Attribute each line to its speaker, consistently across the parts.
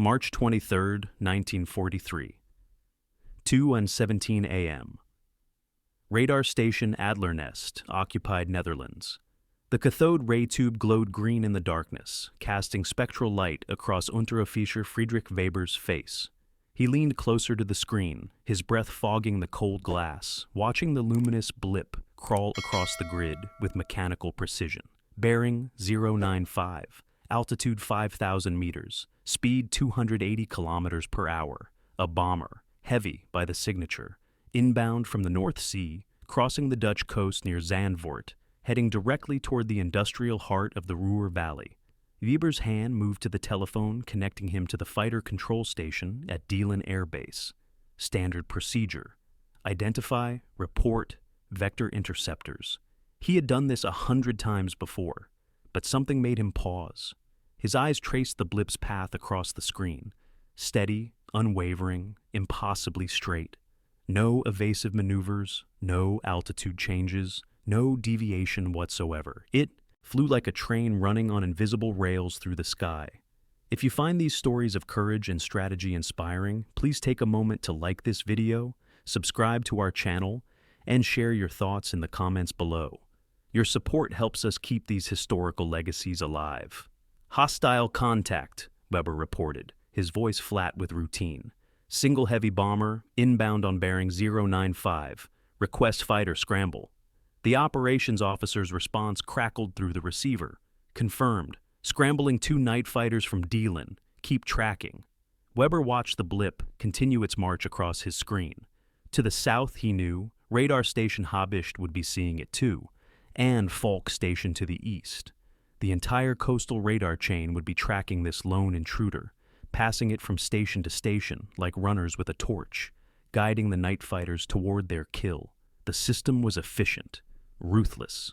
Speaker 1: March 23, 1943. 2:17 a.m. Radar station Adlernest, occupied Netherlands. The cathode ray tube glowed green in the darkness, casting spectral light across Unteroffizier Friedrich Weber's face. He leaned closer to the screen, his breath fogging the cold glass, watching the luminous blip crawl across the grid with mechanical precision. Bearing 095, altitude 5,000 meters, speed 280 kilometers per hour. A bomber, heavy by the signature, inbound from the North Sea, crossing the Dutch coast near Zandvoort, heading directly toward the industrial heart of the Ruhr Valley. Weber's hand moved to the telephone, connecting him to the fighter control station at Deelen Air Base. Standard procedure: identify, report, vector interceptors. He had done this 100 times before, but something made him pause. His eyes traced the blip's path across the screen, steady, unwavering, impossibly straight. No evasive maneuvers, no altitude changes, no deviation whatsoever. It flew like a train running on invisible rails through the sky. If you find these stories of courage and strategy inspiring, please take a moment to like this video, subscribe to our channel, and share your thoughts in the comments below. Your support helps us keep these historical legacies alive. Hostile contact, Weber reported, his voice flat with routine. Single heavy bomber, inbound on bearing 095. Request fighter scramble. The operations officer's response crackled through the receiver. Confirmed. Scrambling 2 night fighters from Deelen. Keep tracking. Weber watched the blip continue its march across his screen. To the south, he knew, radar station Habicht would be seeing it too, and Falk station to the east. The entire coastal radar chain would be tracking this lone intruder, passing it from station to station like runners with a torch, guiding the night fighters toward their kill. The system was efficient, ruthless.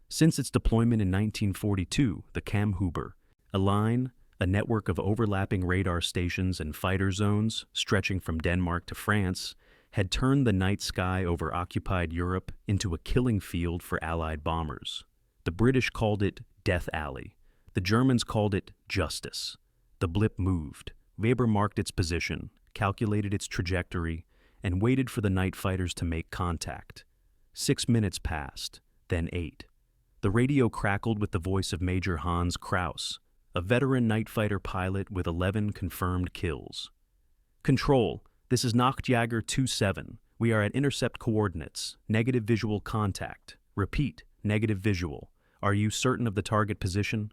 Speaker 1: Since its deployment in 1942, the Kammhuber, a network of overlapping radar stations and fighter zones stretching from Denmark to France, had turned the night sky over occupied Europe into a killing field for Allied bombers. The British called it Death Alley. The Germans called it Justice. The blip moved. Weber marked its position, calculated its trajectory, and waited for the night fighters to make contact. 6 minutes passed, then 8. The radio crackled with the voice of Major Hans Kraus, a veteran night fighter pilot with 11 confirmed kills. Control, this is Nachtjager 27. We are at intercept coordinates. Negative visual contact. Repeat, negative visual. Are you certain of the target position?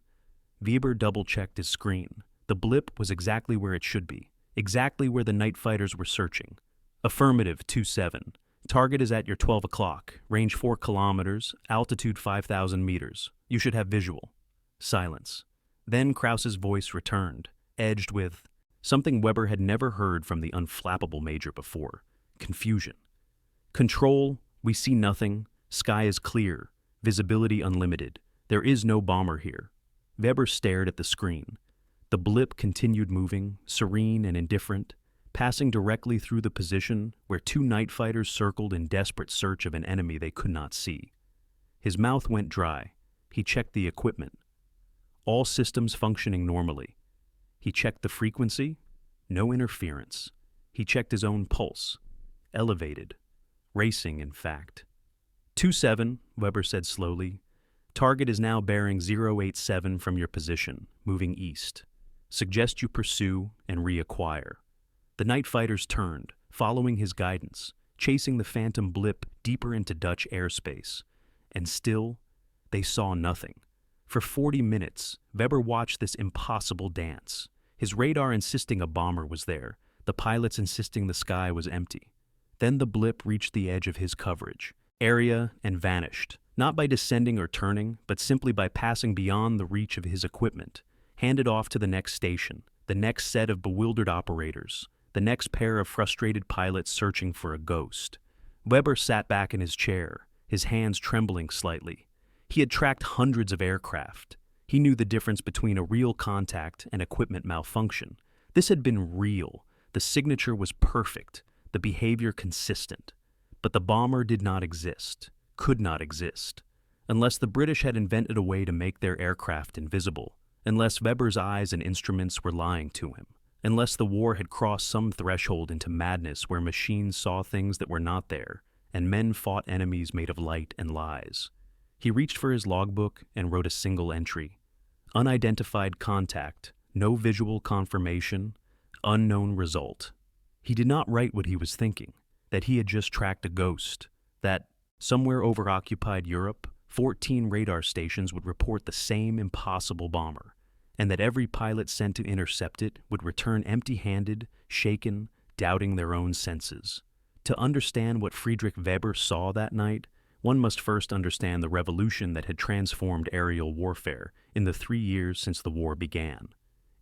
Speaker 1: Weber double-checked his screen. The blip was exactly where it should be, exactly where the night fighters were searching. Affirmative, 27. Target is at your 12 o'clock, range 4 kilometers, altitude 5,000 meters. You should have visual. Silence. Then Kraus's voice returned, edged with something Weber had never heard from the unflappable major before: confusion. Control, we see nothing. Sky is clear. Visibility unlimited. There is no bomber here. Weber stared at the screen. The blip continued moving, serene and indifferent, passing directly through the position where 2 night fighters circled in desperate search of an enemy they could not see. His mouth went dry. He checked the equipment. All systems functioning normally. He checked the frequency. No interference. He checked his own pulse. Elevated. Racing, in fact. 27, Weber said slowly. Target is now bearing 087 from your position, moving east. Suggest you pursue and reacquire. The night fighters turned, following his guidance, chasing the phantom blip deeper into Dutch airspace. And still, they saw nothing. For 40 minutes, Weber watched this impossible dance. His radar insisting a bomber was there, the pilots insisting the sky was empty. Then the blip reached the edge of his coverage, area, and vanished, not by descending or turning, but simply by passing beyond the reach of his equipment, handed off to the next station, the next set of bewildered operators, the next pair of frustrated pilots searching for a ghost. Weber sat back in his chair, his hands trembling slightly. He had tracked hundreds of aircraft. He knew the difference between a real contact and equipment malfunction. This had been real. The signature was perfect, the behavior consistent. But the bomber did not exist, could not exist, unless the British had invented a way to make their aircraft invisible, unless Weber's eyes and instruments were lying to him, unless the war had crossed some threshold into madness where machines saw things that were not there, and men fought enemies made of light and lies. He reached for his logbook and wrote a single entry. Unidentified contact, no visual confirmation, unknown result. He did not write what he was thinking, that he had just tracked a ghost, that somewhere over occupied Europe, 14 radar stations would report the same impossible bomber, and that every pilot sent to intercept it would return empty-handed, shaken, doubting their own senses. To understand what Friedrich Weber saw that night, one must first understand the revolution that had transformed aerial warfare in the 3 years since the war began.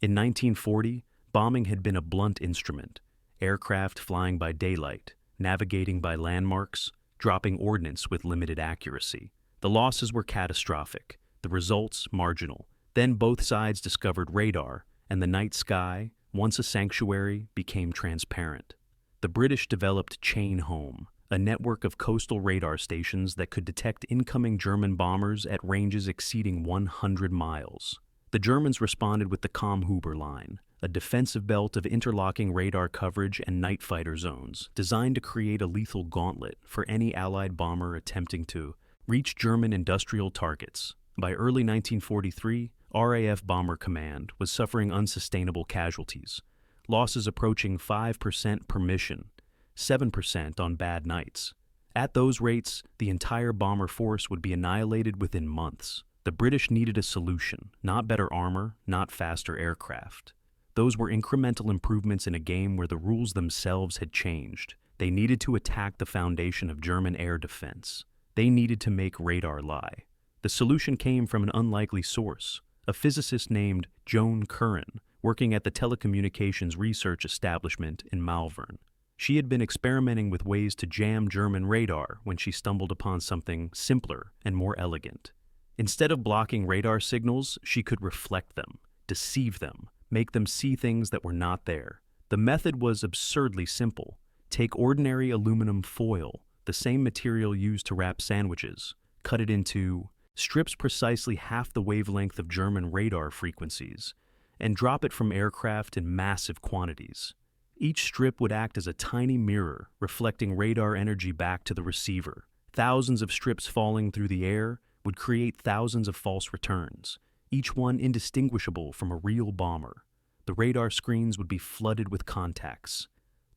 Speaker 1: In 1940, bombing had been a blunt instrument, aircraft flying by daylight, navigating by landmarks, dropping ordnance with limited accuracy. The losses were catastrophic, the results marginal. Then both sides discovered radar, and the night sky, once a sanctuary, became transparent. The British developed Chain Home, a network of coastal radar stations that could detect incoming German bombers at ranges exceeding 100 miles. The Germans responded with the Kammhuber Line, a defensive belt of interlocking radar coverage and night fighter zones designed to create a lethal gauntlet for any Allied bomber attempting to reach German industrial targets. By early 1943, RAF Bomber Command was suffering unsustainable casualties, losses approaching 5% per mission, 7% on bad nights. At those rates, the entire bomber force would be annihilated within months. The British needed a solution, not better armor, not faster aircraft. Those were incremental improvements in a game where the rules themselves had changed. They needed to attack the foundation of German air defense. They needed to make radar lie. The solution came from an unlikely source, a physicist named Joan Curran, working at the Telecommunications Research Establishment in Malvern. She had been experimenting with ways to jam German radar when she stumbled upon something simpler and more elegant. Instead of blocking radar signals, she could reflect them, deceive them, make them see things that were not there. The method was absurdly simple. Take ordinary aluminum foil, the same material used to wrap sandwiches, cut it into strips precisely half the wavelength of German radar frequencies, and drop it from aircraft in massive quantities. Each strip would act as a tiny mirror, reflecting radar energy back to the receiver. Thousands of strips falling through the air would create thousands of false returns, each one indistinguishable from a real bomber. The radar screens would be flooded with contacts.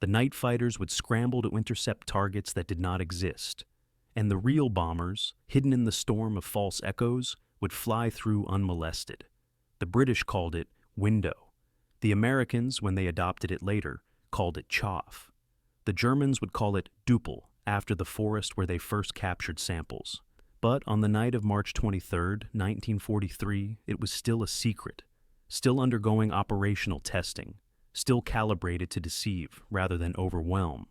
Speaker 1: The night fighters would scramble to intercept targets that did not exist. And the real bombers, hidden in the storm of false echoes, would fly through unmolested. The British called it window. The Americans, when they adopted it later, called it chaff. The Germans would call it Düppel, after the forest where they first captured samples. But on the night of March 23, 1943, it was still a secret, still undergoing operational testing, still calibrated to deceive rather than overwhelm.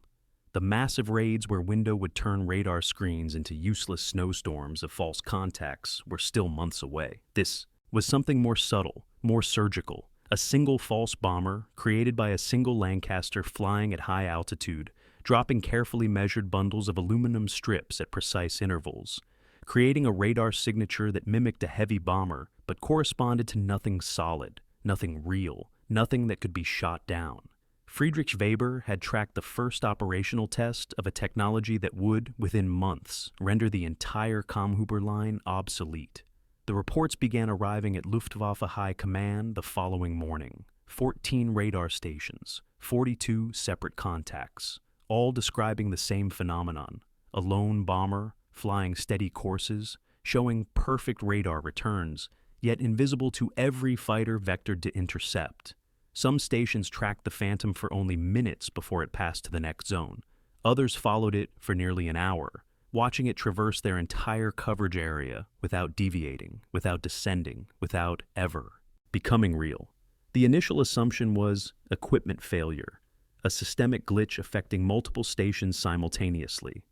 Speaker 1: The massive raids where Window would turn radar screens into useless snowstorms of false contacts were still months away. This was something more subtle, more surgical, a single false bomber created by a single Lancaster flying at high altitude, dropping carefully measured bundles of aluminum strips at precise intervals, creating a radar signature that mimicked a heavy bomber but corresponded to nothing solid, nothing real, nothing that could be shot down. Friedrich Weber had tracked the first operational test of a technology that would, within months, render the entire Kammhuber line obsolete. The reports began arriving at Luftwaffe High Command the following morning. 14 radar stations, 42 separate contacts, all describing the same phenomenon. A lone bomber, flying steady courses, showing perfect radar returns, yet invisible to every fighter vectored to intercept. Some stations tracked the Phantom for only minutes before it passed to the next zone. Others followed it for nearly an hour, watching it traverse their entire coverage area without deviating, without descending, without ever becoming real. The initial assumption was equipment failure, a systemic glitch affecting multiple stations simultaneously.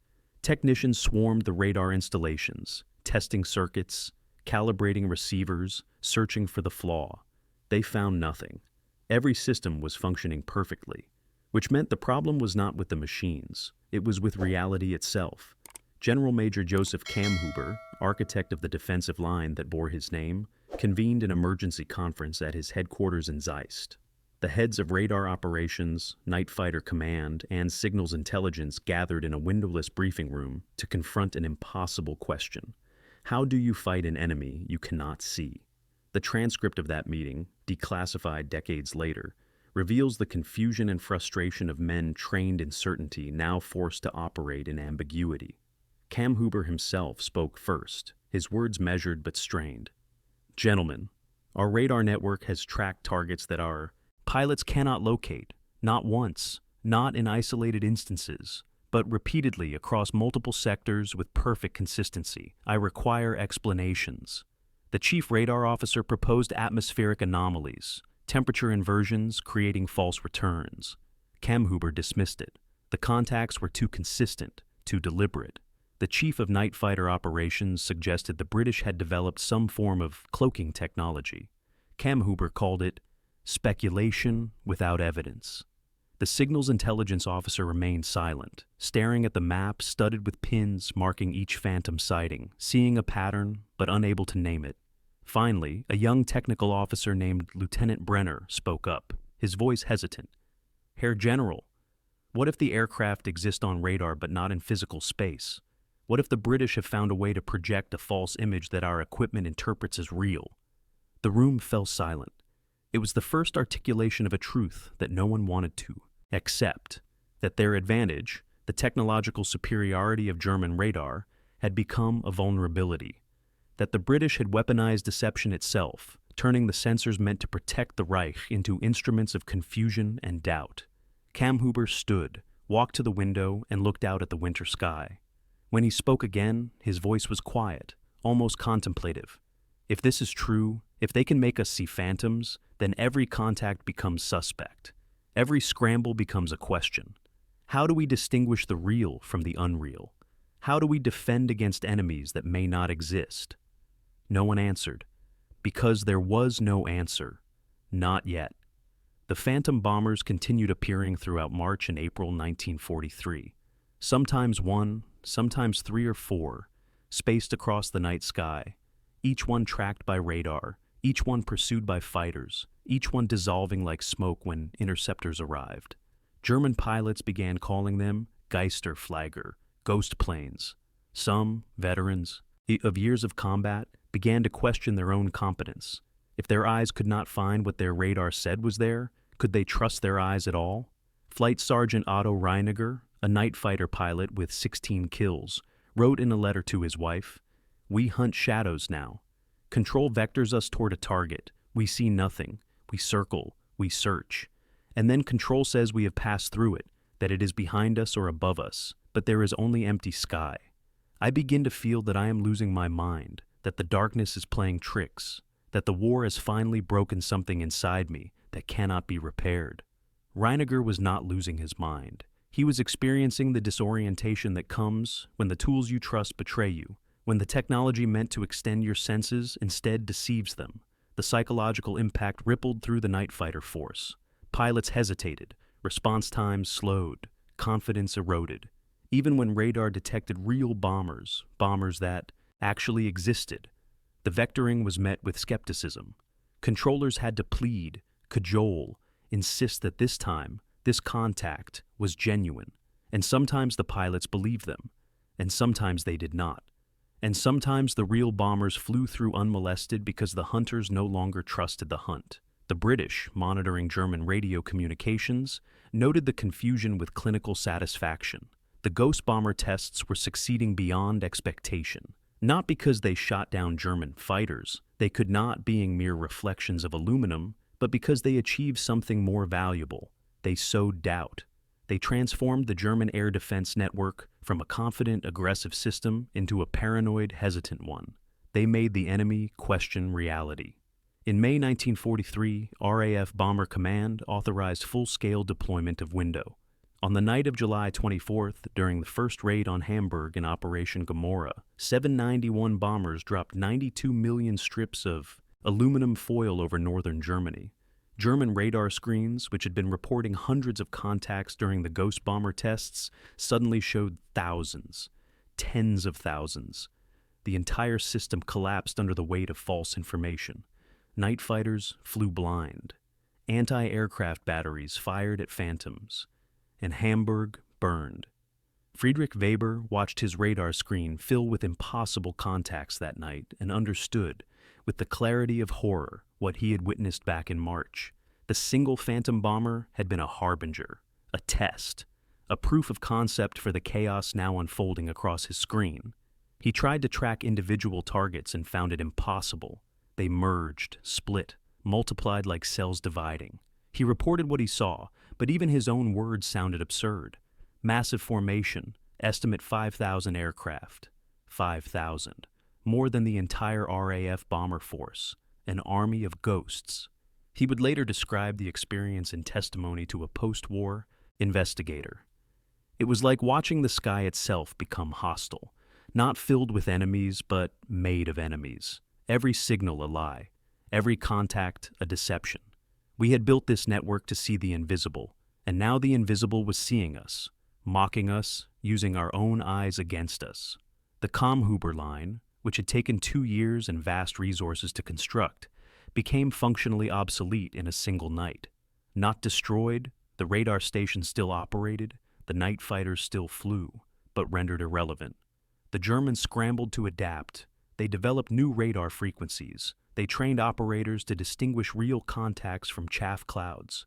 Speaker 1: Technicians swarmed the radar installations, testing circuits, calibrating receivers, searching for the flaw. They found nothing. Every system was functioning perfectly, which meant the problem was not with the machines, it was with reality itself. General Major Joseph Kammhuber, architect of the defensive line that bore his name, convened an emergency conference at his headquarters in Zeist. The heads of radar operations, night fighter command, and signals intelligence gathered in a windowless briefing room to confront an impossible question. How do you fight an enemy you cannot see? The transcript of that meeting, declassified decades later, reveals the confusion and frustration of men trained in certainty now forced to operate in ambiguity. Cam Huber himself spoke first, his words measured but strained. "Gentlemen, our radar network has tracked targets that our pilots cannot locate, not once, not in isolated instances, but repeatedly across multiple sectors with perfect consistency. I require explanations." The chief radar officer proposed atmospheric anomalies, temperature inversions creating false returns. Cam Huber dismissed it. The contacts were too consistent, too deliberate. The chief of night fighter operations suggested the British had developed some form of cloaking technology. Cam Huber called it speculation without evidence. The signals intelligence officer remained silent, staring at the map studded with pins marking each phantom sighting, seeing a pattern but unable to name it. Finally, a young technical officer named Lieutenant Brenner spoke up, his voice hesitant. "Herr General, what if the aircraft exist on radar but not in physical space? What if the British have found a way to project a false image that our equipment interprets as real?" The room fell silent. It was the first articulation of a truth that no one wanted to accept, that their advantage, the technological superiority of German radar, had become a vulnerability, that the British had weaponized deception itself, turning the sensors meant to protect the Reich into instruments of confusion and doubt. Cam Huber stood, walked to the window, and looked out at the winter sky. When he spoke again, his voice was quiet, almost contemplative. "If this is true, if they can make us see phantoms, then every contact becomes suspect. Every scramble becomes a question. How do we distinguish the real from the unreal? How do we defend against enemies that may not exist?" No one answered, because there was no answer. Not yet. The Phantom bombers continued appearing throughout March and April 1943. Sometimes one, sometimes 3 or 4, spaced across the night sky, each one tracked by radar, each one pursued by fighters, each one dissolving like smoke when interceptors arrived. German pilots began calling them Geisterflieger, ghost planes. Some, veterans of years of combat, began to question their own competence. If their eyes could not find what their radar said was there, could they trust their eyes at all? Flight Sergeant Otto Reiniger, a night fighter pilot with 16 kills, wrote in a letter to his wife, "We hunt shadows now. Control vectors us toward a target. We see nothing. We circle. We search. And then control says we have passed through it, that it is behind us or above us, but there is only empty sky. I begin to feel that I am losing my mind, that the darkness is playing tricks, that the war has finally broken something inside me that cannot be repaired." Reiniger was not losing his mind. He was experiencing the disorientation that comes when the tools you trust betray you, when the technology meant to extend your senses instead deceives them. The psychological impact rippled through the night fighter force. Pilots hesitated, response times slowed, confidence eroded. Even when radar detected real bombers that actually existed, the vectoring was met with skepticism. Controllers had to plead, cajole, insist that this time, this contact was genuine, and sometimes the pilots believed them, and sometimes they did not. And sometimes the real bombers flew through unmolested because the hunters no longer trusted the hunt. The British, monitoring German radio communications, noted the confusion with clinical satisfaction. The Ghost bomber tests were succeeding beyond expectation. Not because they shot down German fighters, they could not being mere reflections of aluminum, but because they achieved something more valuable. They sowed doubt. They transformed the German air defense network from a confident, aggressive system into a paranoid, hesitant one. They made the enemy question reality. In May 1943, RAF Bomber Command authorized full-scale deployment of Window. On the night of July 24th, during the first raid on Hamburg in Operation Gomorrah, 791 bombers dropped 92 million strips of aluminum foil over northern Germany. German radar screens, which had been reporting hundreds of contacts during the Ghost bomber tests, suddenly showed thousands, tens of thousands. The entire system collapsed under the weight of false information. Night fighters flew blind. anti-aircraft batteries fired at Phantoms, and Hamburg burned. Friedrich Weber watched his radar screen fill with impossible contacts that night and understood, with the clarity of horror, what he had witnessed back in March. The single Phantom bomber had been a harbinger, a test, a proof of concept for the chaos now unfolding across his screen. He tried to track individual targets and found it impossible. They merged, split, multiplied like cells dividing. He reported what he saw, but even his own words sounded absurd. Massive formation, estimate 5,000 aircraft. 5,000. More than the entire RAF bomber force. An army of ghosts. He would later describe the experience in testimony to a post-war investigator. It was like watching the sky itself become hostile, not filled with enemies, but made of enemies. Every signal a lie, every contact a deception. We had built this network to see the invisible, and now the invisible was seeing us, mocking us, using our own eyes against us. The Kammhuber line, which had taken 2 years and vast resources to construct, became functionally obsolete in a single night. Not destroyed, the radar station still operated, the night fighters still flew, but rendered irrelevant. The Germans scrambled to adapt. They developed new radar frequencies. They trained operators to distinguish real contacts from chaff clouds.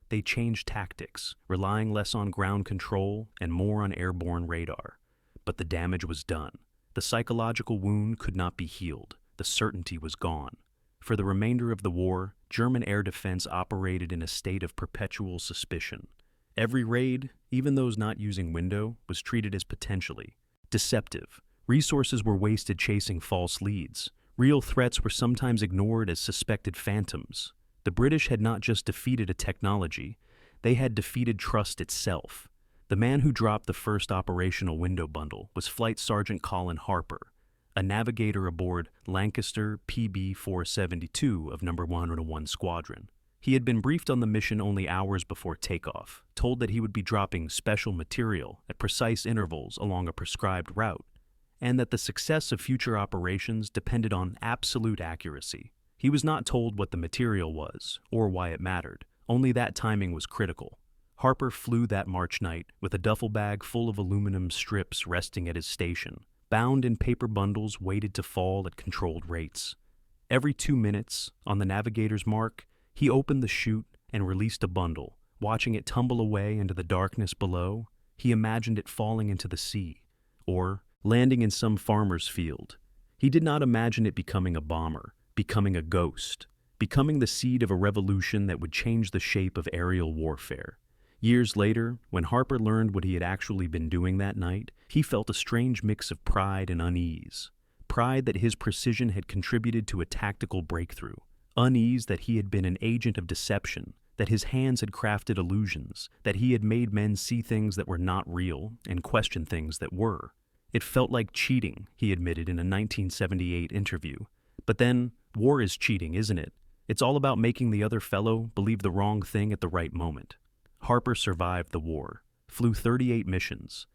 Speaker 1: They changed tactics, relying less on ground control and more on airborne radar. But the damage was done. The psychological wound could not be healed. The certainty was gone. For the remainder of the war, German air defense operated in a state of perpetual suspicion. Every raid, even those not using window, was treated as potentially deceptive. Resources were wasted chasing false leads. Real threats were sometimes ignored as suspected phantoms. The British had not just defeated a technology, they had defeated trust itself. The man who dropped the first operational window bundle was Flight Sergeant Colin Harper, a navigator aboard Lancaster PB-472 of No. 101 Squadron. He had been briefed on the mission only hours before takeoff, told that he would be dropping special material at precise intervals along a prescribed route, and that the success of future operations depended on absolute accuracy. He was not told what the material was, or why it mattered, only that timing was critical. Harper flew that March night with a duffel bag full of aluminum strips resting at his station, bound in paper bundles waited to fall at controlled rates. Every 2 minutes, on the navigator's mark, he opened the chute and released a bundle. Watching it tumble away into the darkness below, he imagined it falling into the sea, or landing in some farmer's field. He did not imagine it becoming a bomber, becoming a ghost, becoming the seed of a revolution that would change the shape of aerial warfare. Years later, when Harper learned what he had actually been doing that night, he felt a strange mix of pride and unease. Pride that his precision had contributed to a tactical breakthrough. Unease that he had been an agent of deception, that his hands had crafted illusions, that he had made men see things that were not real and question things that were. It felt like cheating, he admitted in a 1978 interview. But then, war is cheating, isn't it? It's all about making the other fellow believe the wrong thing at the right moment. Harper survived the war, flew 38 missions,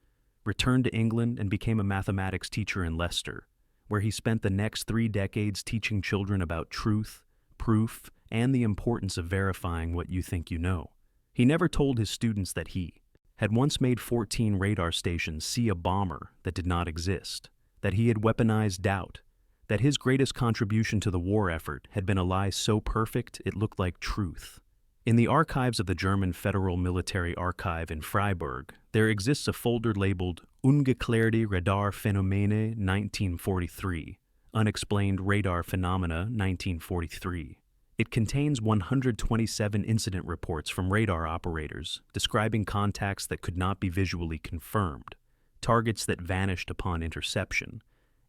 Speaker 1: returned to England and became a mathematics teacher in Leicester, where he spent the next 3 decades teaching children about truth, proof, and the importance of verifying what you think you know. He never told his students that he had once made 14 radar stations see a bomber that did not exist, that he had weaponized doubt, that his greatest contribution to the war effort had been a lie so perfect it looked like truth. In the archives of the German Federal Military Archive in Freiburg, there exists a folder labeled Ungeklärte Radarphänomene 1943, Unexplained Radar Phenomena 1943. It contains 127 incident reports from radar operators describing contacts that could not be visually confirmed, targets that vanished upon interception,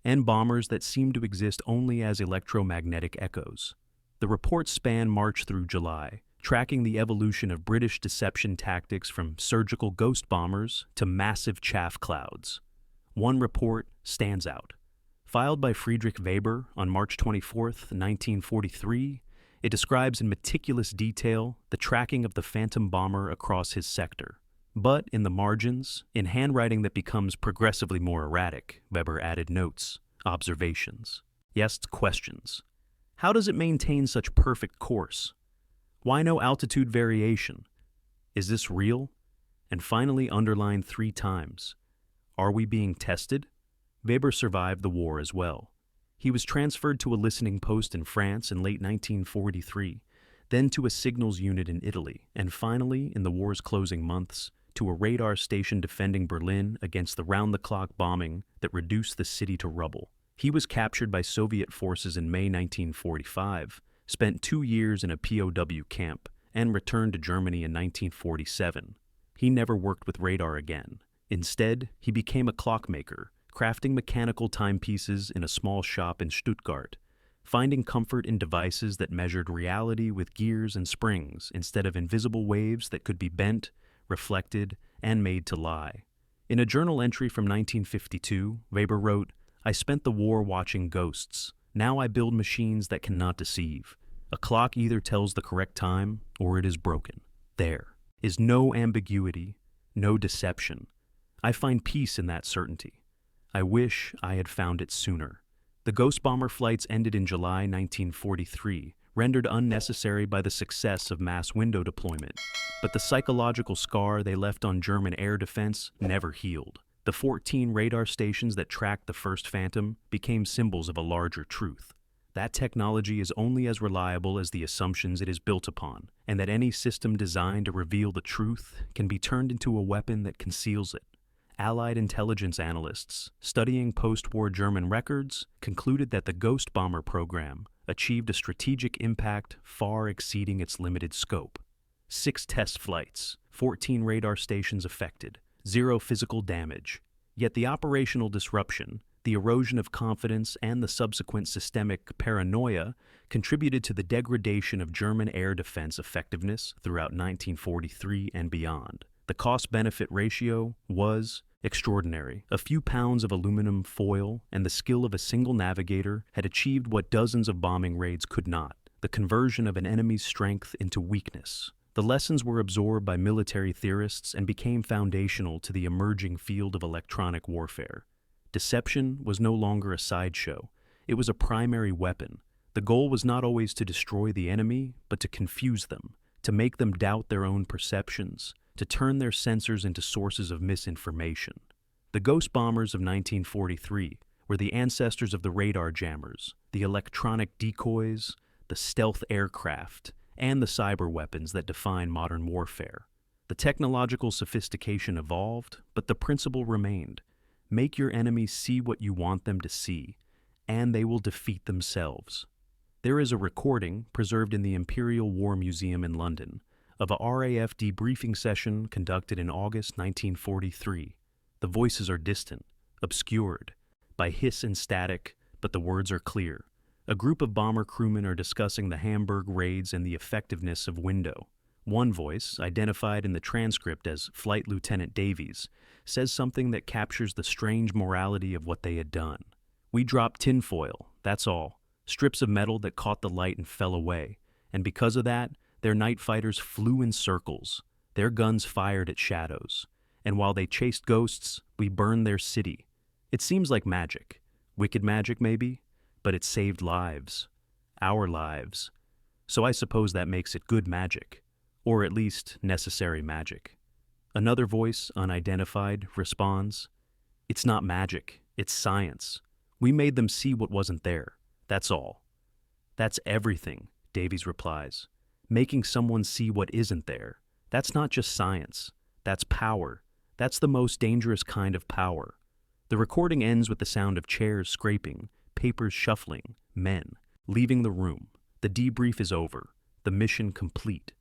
Speaker 1: and bombers that seemed to exist only as electromagnetic echoes. The reports span March through July, tracking the evolution of British deception tactics from surgical ghost bombers to massive chaff clouds. One report stands out. Filed by Friedrich Weber on March 24, 1943, it describes in meticulous detail the tracking of the Phantom bomber across his sector. But in the margins, in handwriting that becomes progressively more erratic, Weber added notes, observations, yes, questions. How does it maintain such perfect course? Why no altitude variation? Is this real? And finally underlined 3 times. Are we being tested? Weber survived the war as well. He was transferred to a listening post in France in late 1943, then to a signals unit in Italy, and finally, in the war's closing months, to a radar station defending Berlin against the round-the-clock bombing that reduced the city to rubble. He was captured by Soviet forces in May 1945, spent 2 years in a POW camp, and returned to Germany in 1947. He never worked with radar again. Instead, he became a clockmaker, crafting mechanical timepieces in a small shop in Stuttgart, finding comfort in devices that measured reality with gears and springs instead of invisible waves that could be bent, reflected, and made to lie. In a journal entry from 1952, Weber wrote, "I spent the war watching ghosts. Now I build machines that cannot deceive. A clock either tells the correct time or it is broken. There is no ambiguity, no deception. I find peace in that certainty. I wish I had found it sooner." The Ghost Bomber flights ended in July 1943, rendered unnecessary by the success of mass window deployment. But the psychological scar they left on German air defense never healed. The 14 radar stations that tracked the first Phantom became symbols of a larger truth. That technology is only as reliable as the assumptions it is built upon, and that any system designed to reveal the truth can be turned into a weapon that conceals it. Allied intelligence analysts studying post-war German records concluded that the Ghost Bomber program achieved a strategic impact far exceeding its limited scope. 6 test flights, 14 radar stations affected, 0 physical damage. Yet the operational disruption, the erosion of confidence, and the subsequent systemic paranoia contributed to the degradation of German air defense effectiveness throughout 1943 and beyond. The cost-benefit ratio was extraordinary. A few pounds of aluminum foil and the skill of a single navigator had achieved what dozens of bombing raids could not: the conversion of an enemy's strength into weakness. The lessons were absorbed by military theorists and became foundational to the emerging field of electronic warfare. Deception was no longer a sideshow. It was a primary weapon. The goal was not always to destroy the enemy, but to confuse them, to make them doubt their own perceptions, to turn their sensors into sources of misinformation. The Ghost Bombers of 1943 were the ancestors of the radar jammers, the electronic decoys, the stealth aircraft, and the cyber weapons that define modern warfare. The technological sophistication evolved, but the principle remained. Make your enemies see what you want them to see, and they will defeat themselves. There is a recording, preserved in the Imperial War Museum in London, of a RAF debriefing session conducted in August 1943. The voices are distant, obscured by hiss and static, but the words are clear. A group of bomber crewmen are discussing the Hamburg raids and the effectiveness of Window. One voice, identified in the transcript as Flight Lieutenant Davies, says something that captures the strange morality of what they had done. "We dropped tinfoil, that's all. Strips of metal that caught the light and fell away. And because of that, their night fighters flew in circles. Their guns fired at shadows. And while they chased ghosts, we burned their city. It seems like magic. Wicked magic, maybe? But it saved lives. Our lives. So I suppose that makes it good magic. Or at least necessary magic." Another voice, unidentified, responds, "It's not magic, it's science. We made them see what wasn't there. That's all." "That's everything," Davies replies. "Making someone see what isn't there. That's not just science. That's power. That's the most dangerous kind of power." The recording ends with the sound of chairs scraping, papers shuffling, men leaving the room. The debrief is over, the mission complete.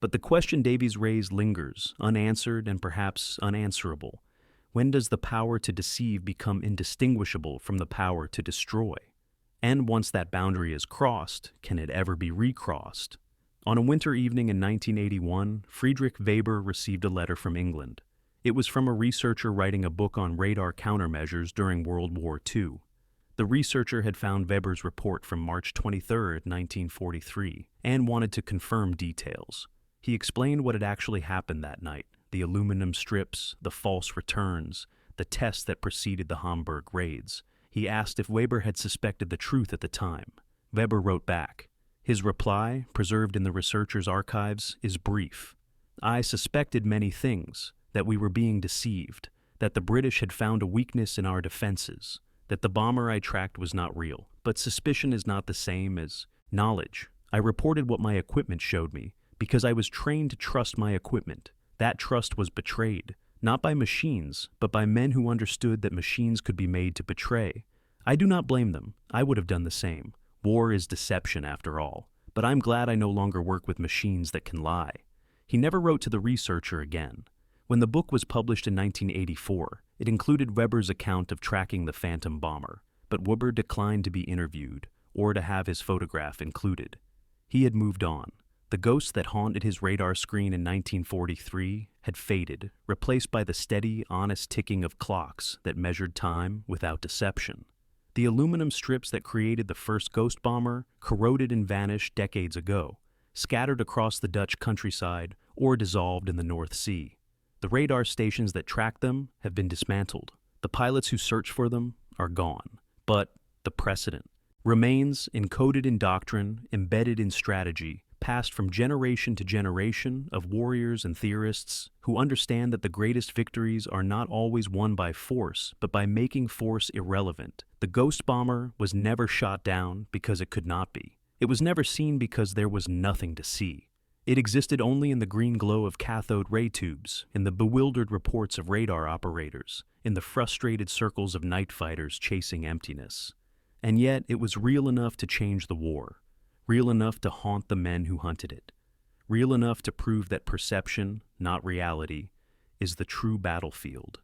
Speaker 1: But the question Davies raised lingers, unanswered and perhaps unanswerable. When does the power to deceive become indistinguishable from the power to destroy? And once that boundary is crossed, can it ever be recrossed? On a winter evening in 1981, Friedrich Weber received a letter from England. It was from a researcher writing a book on radar countermeasures during World War II. The researcher had found Weber's report from March 23, 1943, and wanted to confirm details. He explained what had actually happened that night: the aluminum strips, the false returns, the tests that preceded the Hamburg raids. He asked if Weber had suspected the truth at the time. Weber wrote back, His reply, preserved in the researcher's archives, is brief. I suspected many things, that we were being deceived, that the British had found a weakness in our defenses, that the bomber I tracked was not real. But suspicion is not the same as knowledge. I reported what my equipment showed me, because I was trained to trust my equipment. That trust was betrayed, not by machines, but by men who understood that machines could be made to betray. I do not blame them. I would have done the same. War is deception, after all. But I'm glad I no longer work with machines that can lie. He never wrote to the researcher again. When the book was published in 1984, it included Weber's account of tracking the Phantom bomber, but Weber declined to be interviewed or to have his photograph included. He had moved on. The ghost that haunted his radar screen in 1943 had faded, replaced by the steady, honest ticking of clocks that measured time without deception. The aluminum strips that created the first ghost bomber corroded and vanished decades ago, scattered across the Dutch countryside or dissolved in the North Sea. The radar stations that track them have been dismantled. The pilots who search for them are gone. But the precedent remains encoded in doctrine, embedded in strategy, passed from generation to generation of warriors and theorists who understand that the greatest victories are not always won by force, but by making force irrelevant. The ghost bomber was never shot down because it could not be. It was never seen because there was nothing to see. It existed only in the green glow of cathode ray tubes, in the bewildered reports of radar operators, in the frustrated circles of night fighters chasing emptiness. And yet it was real enough to change the war, real enough to haunt the men who hunted it, real enough to prove that perception, not reality, is the true battlefield.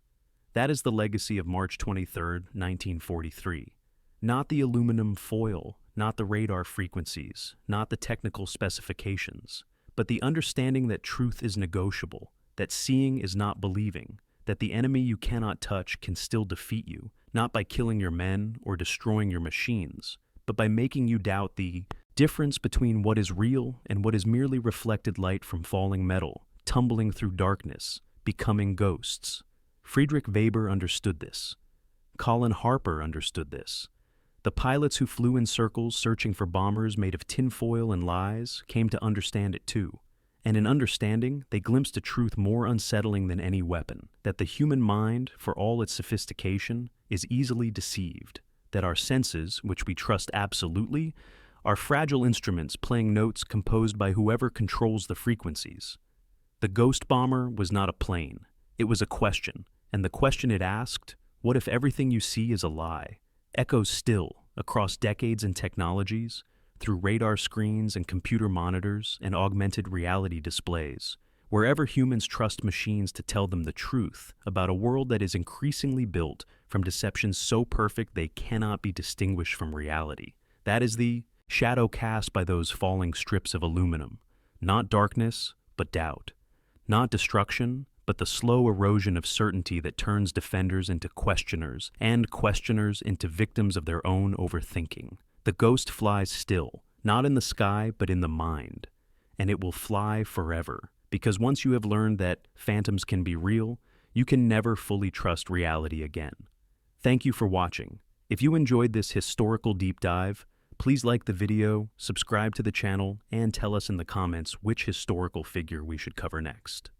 Speaker 1: That is the legacy of March 23, 1943. Not the aluminum foil, not the radar frequencies, not the technical specifications, but the understanding that truth is negotiable, that seeing is not believing, that the enemy you cannot touch can still defeat you, not by killing your men or destroying your machines, but by making you doubt the difference between what is real and what is merely reflected light from falling metal, tumbling through darkness, becoming ghosts. Friedrich Weber understood this. Colin Harper understood this. The pilots who flew in circles searching for bombers made of tinfoil and lies came to understand it too. And in understanding, they glimpsed a truth more unsettling than any weapon, that the human mind, for all its sophistication, is easily deceived, that our senses, which we trust absolutely, are fragile instruments playing notes composed by whoever controls the frequencies. The ghost bomber was not a plane. It was a question, and the question it asked, what if everything you see is a lie, echoes still across decades and technologies, through radar screens and computer monitors and augmented reality displays, wherever humans trust machines to tell them the truth about a world that is increasingly built from deceptions so perfect they cannot be distinguished from reality. That is the shadow cast by those falling strips of aluminum. Not darkness, but doubt. Not destruction, but the slow erosion of certainty that turns defenders into questioners and questioners into victims of their own overthinking. The ghost flies still, not in the sky, but in the mind. And it will fly forever, because once you have learned that phantoms can be real, you can never fully trust reality again. Thank you for watching. If you enjoyed this historical deep dive, please like the video, subscribe to the channel, and tell us in the comments which historical figure we should cover next.